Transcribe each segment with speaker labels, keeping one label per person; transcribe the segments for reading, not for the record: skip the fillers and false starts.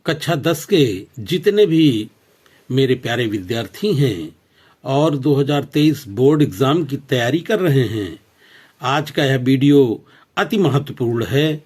Speaker 1: कक्षा 10 के जितने भी मेरे प्यारे विद्यार्थी हैं और 2023 बोर्ड एग्जाम की तैयारी कर रहे हैं, आज का यह वीडियो अति महत्वपूर्ण है,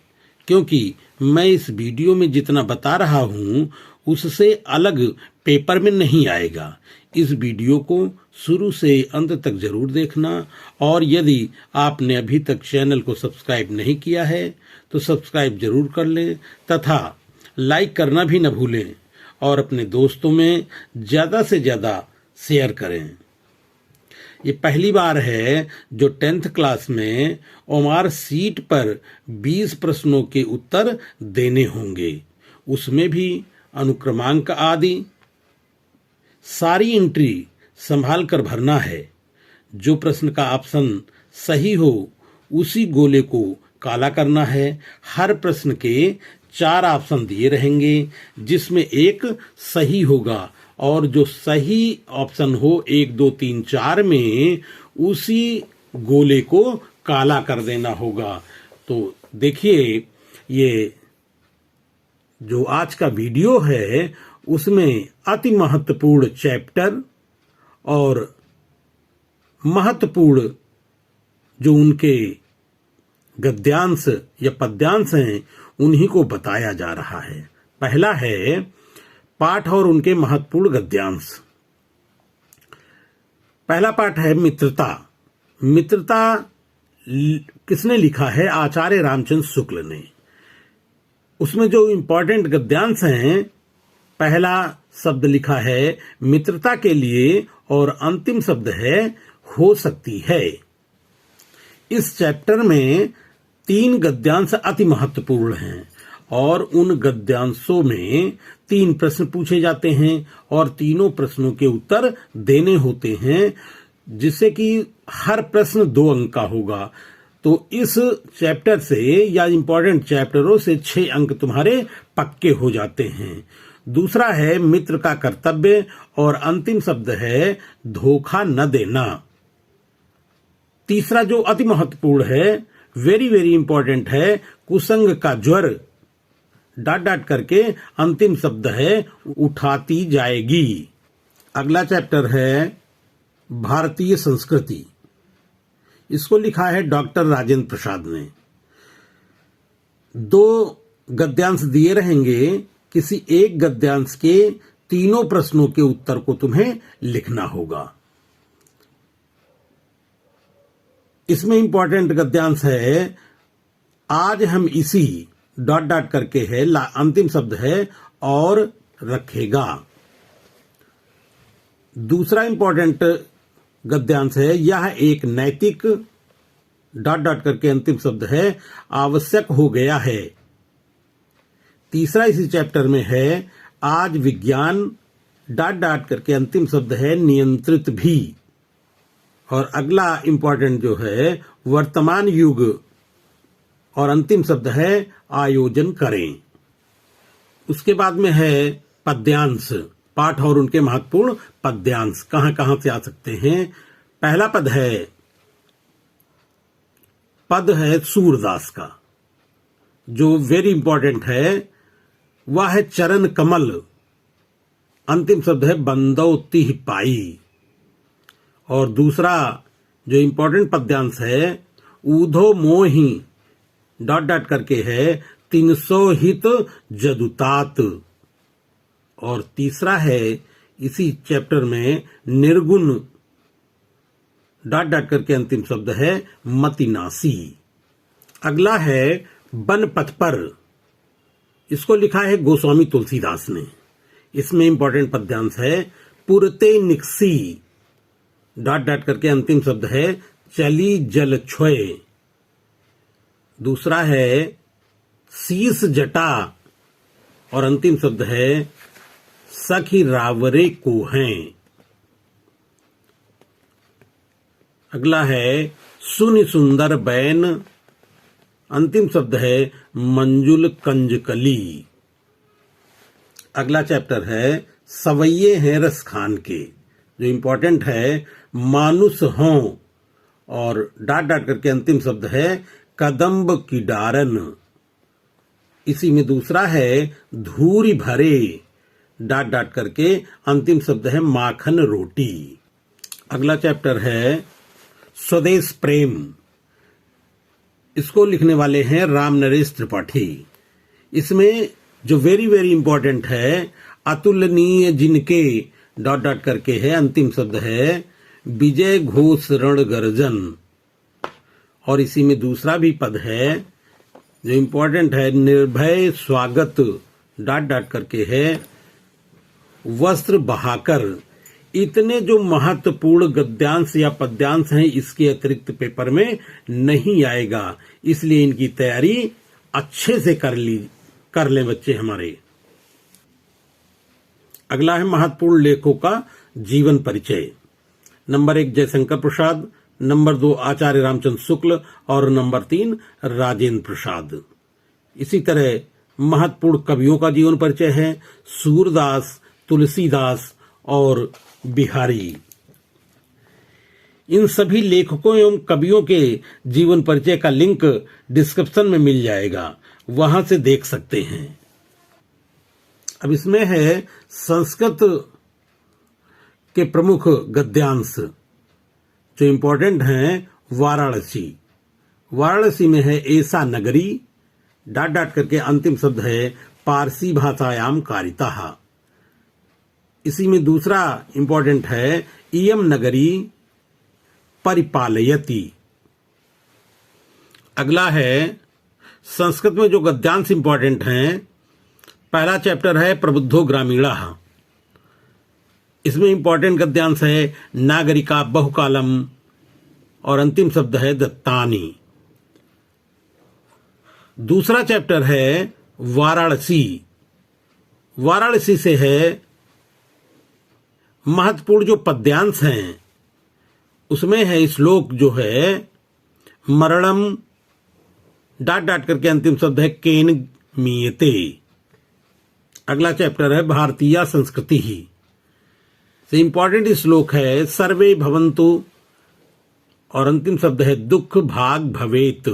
Speaker 1: क्योंकि मैं इस वीडियो में जितना बता रहा हूं उससे अलग पेपर में नहीं आएगा। इस वीडियो को शुरू से अंत तक जरूर देखना, और यदि आपने अभी तक चैनल को सब्सक्राइब नहीं किया है तो सब्सक्राइब जरूर कर लें तथा लाइक करना भी न भूलें और अपने दोस्तों में ज़्यादा से ज़्यादा शेयर करें। ये पहली बार है जो 10th क्लास में ओमार सीट पर 20 प्रश्नों के उत्तर देने होंगे, उसमें भी अनुक्रमांक आदि सारी एंट्री संभाल कर भरना है। जो प्रश्न का ऑप्शन सही हो उसी गोले को काला करना है। हर प्रश्न के 4 ऑप्शन दिए रहेंगे जिसमें एक सही होगा, और जो सही ऑप्शन हो 1 2 3 4 में उसी गोले को काला कर देना होगा। तो देखिए, ये जो आज का वीडियो है उसमें अति महत्वपूर्ण चैप्टर और महत्वपूर्ण जो उनके गद्यांश या पद्यांश हैं उन्हीं को बताया जा रहा है। पहला है पाठ और उनके महत्वपूर्ण गद्यांश। पहला पाठ है मित्रता। मित्रता किसने लिखा है? आचार्य रामचंद्र शुक्ल ने। उसमें जो इंपॉर्टेंट गद्यांश हैं, पहला शब्द लिखा है मित्रता के लिए और अंतिम शब्द है हो सकती है। इस चैप्टर में 3 गद्यांश अति महत्वपूर्ण हैं और उन गद्यांशों में 3 प्रश्न पूछे जाते हैं और तीनों प्रश्नों के उत्तर देने होते हैं, जिससे कि हर प्रश्न 2 अंक का होगा। तो इस चैप्टर से या इंपॉर्टेंट चैप्टरों से 6 अंक तुम्हारे पक्के हो जाते हैं। दूसरा है मित्र का कर्तव्य और अंतिम शब्द है धोखा न देना। तीसरा जो अति महत्वपूर्ण है, वेरी वेरी इंपॉर्टेंट है, कुसंग का ज्वर डॉट करके अंतिम शब्द है उठाती जाएगी। अगला चैप्टर है भारतीय संस्कृति। इसको लिखा है डॉक्टर राजेंद्र प्रसाद ने। 2 गद्यांश दिए रहेंगे, किसी एक गद्यांश के तीनों प्रश्नों के उत्तर को तुम्हें लिखना होगा। इसमें इंपॉर्टेंट गद्यांश है आज हम इसी डॉट करके है, अंतिम शब्द है और रखेगा। दूसरा इंपॉर्टेंट गद्यांश है यह एक नैतिक डॉट करके अंतिम शब्द है आवश्यक हो गया है। तीसरा इसी चैप्टर में है आज विज्ञान डॉट करके अंतिम शब्द है नियंत्रित भी। और अगला इंपॉर्टेंट जो है वर्तमान युग और अंतिम शब्द है आयोजन करें। उसके बाद में है पद्यांश। पाठ और उनके महत्वपूर्ण पद्यांश कहां कहां से आ सकते हैं। पहला पद है सूरदास का, जो वेरी इंपॉर्टेंट है। वह है चरण कमल, अंतिम शब्द है बंदौती पाई। और दूसरा जो इंपॉर्टेंट पद्यांश है ऊधो मोही डॉट करके है 300 हित जदुतात। और तीसरा है इसी चैप्टर में निर्गुण डॉट करके अंतिम शब्द है मतिनासी। अगला है वन पथ पर। इसको लिखा है गोस्वामी तुलसीदास ने। इसमें इंपॉर्टेंट पद्यांश है पुरते निक्सी डॉट करके अंतिम शब्द है चली जल छोए। दूसरा है शीस जटा और अंतिम शब्द है सखी रावरे को हैं। अगला है सुनि सुंदर बैन, अंतिम शब्द है मंजुल कंजकली। अगला चैप्टर है सवैये हैं रस खान के, जो इंपॉर्टेंट है मानुस हों और डॉट करके अंतिम शब्द है कदम्ब की डारन। इसी में दूसरा है धूरी भरे, डॉट डॉट करके अंतिम शब्द है माखन रोटी। अगला चैप्टर है स्वदेश प्रेम। इसको लिखने वाले हैं राम नरेश त्रिपाठी। इसमें जो वेरी वेरी इंपॉर्टेंट है, अतुलनीय जिनके, डॉट डॉट करके है, अंतिम शब्द है विजय घोष रण गर्जन। और इसी में दूसरा भी पद है जो इंपॉर्टेंट है, निर्भय स्वागत, डॉट डॉट करके है वस्त्र बहाकर। इतने जो महत्वपूर्ण गद्यांश या पद्यांश हैं इसके अतिरिक्त पेपर में नहीं आएगा, इसलिए इनकी तैयारी अच्छे से कर लें बच्चे हमारे। अगला है महत्वपूर्ण लेखों का जीवन परिचय। नंबर 1 जयशंकर प्रसाद, नंबर 2 आचार्य रामचंद्र शुक्ल और नंबर 3 राजेंद्र प्रसाद। इसी तरह महत्वपूर्ण कवियों का जीवन परिचय है सूरदास, तुलसीदास और बिहारी। इन सभी लेखकों एवं कवियों के जीवन परिचय का लिंक डिस्क्रिप्शन में मिल जाएगा, वहां से देख सकते हैं। अब इसमें है संस्कृत के प्रमुख गद्यांश जो इंपॉर्टेंट हैं। वाराणसी, वाराणसी में है ऐसा नगरी, डॉट डॉट करके अंतिम शब्द है पारसी भाषायाम कारिता। इसी में दूसरा इंपॉर्टेंट है इयम नगरी परिपालयति। अगला है संस्कृत में जो गद्यांश इंपॉर्टेंट हैं। पहला चैप्टर है प्रबुद्धो ग्रामीणः। इसमें इंपॉर्टेंट गद्यांश है नागरिका बहुकालम और अंतिम शब्द है दत्तानी। दूसरा चैप्टर है वाराणसी। वाराणसी से है महत्वपूर्ण जो पद्यांश हैं, उसमें है श्लोक जो है मरणम, डॉट डॉट करके अंतिम शब्द है केन मीयते। अगला चैप्टर है भारतीय संस्कृति ही से इंपॉर्टेंट श्लोक है सर्वे भवन्तु और अंतिम शब्द है दुख भाग भवेत।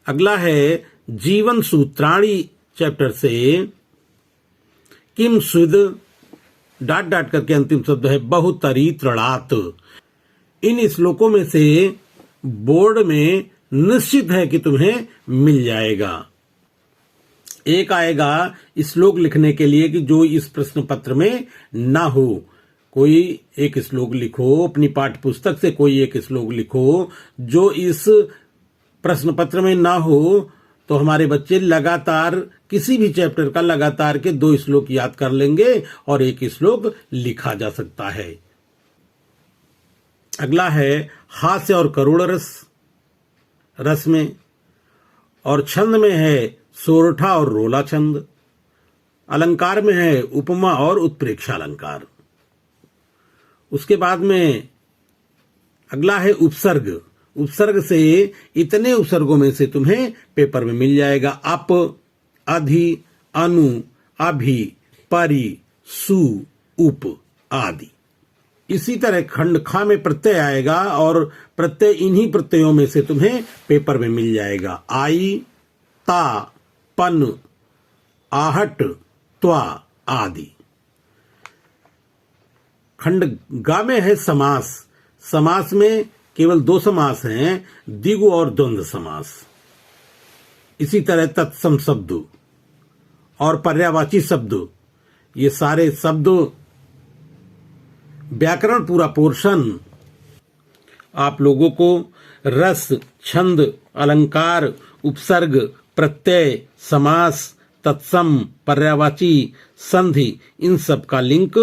Speaker 1: अगला है जीवन सूत्राणी चैप्टर से किम सुद, डॉट डॉट करके अंतिम शब्द है बहुतरी तृणात। इन श्लोकों में से बोर्ड में निश्चित है कि तुम्हें मिल जाएगा। एक आएगा श्लोक लिखने के लिए कि जो इस प्रश्न पत्र में ना हो। कोई एक श्लोक लिखो अपनी पाठ्य पुस्तक से, कोई एक श्लोक लिखो जो इस प्रश्न पत्र में ना हो, तो हमारे बच्चे लगातार किसी भी चैप्टर का लगातार के 2 श्लोक याद कर लेंगे और एक श्लोक लिखा जा सकता है। अगला है हास्य और करुण रस में, और छंद में है सोरठा और रोला छंद। अलंकार में है उपमा और उत्प्रेक्षा अलंकार। उसके बाद में अगला है उपसर्ग। उपसर्ग से इतने उपसर्गों में से तुम्हें पेपर में मिल जाएगा अप, अधि, अनु, अभि, परि, सु, उप आदि। इसी तरह खंड खा में प्रत्यय आएगा और प्रत्यय इन्हीं प्रत्ययों में से तुम्हें पेपर में मिल जाएगा आई, ता, पन, आहट, त्वा आदि। खंड गा में है समास। समास में केवल 2 समास हैं, द्विगु और द्वंद्व समास। इसी तरह तत्सम शब्द और पर्यायवाची शब्द, ये सारे शब्द व्याकरण पूरा पोर्शन आप लोगों को रस, छंद, अलंकार, उपसर्ग, प्रत्यय, समास, तत्सम, पर्यायवाची, संधि, इन सब का लिंक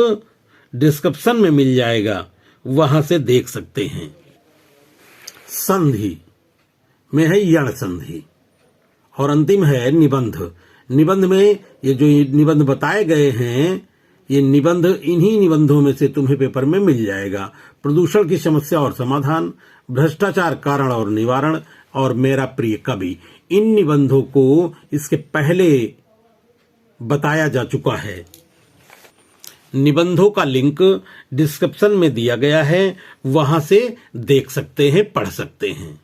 Speaker 1: डिस्क्रिप्शन में मिल जाएगा, वहां से देख सकते हैं। संधि में है यण संधि और अंतिम है निबंध। निबंध में ये जो निबंध बताए गए हैं, ये निबंध इन्हीं निबंधों में से तुम्हें पेपर में मिल जाएगा। प्रदूषण की समस्या और समाधान, भ्रष्टाचार कारण और निवारण और मेरा प्रिय कवि, इन निबंधों को इसके पहले बताया जा चुका है। निबंधों का लिंक डिस्क्रिप्शन में दिया गया है, वहां से देख सकते हैं, पढ़ सकते हैं।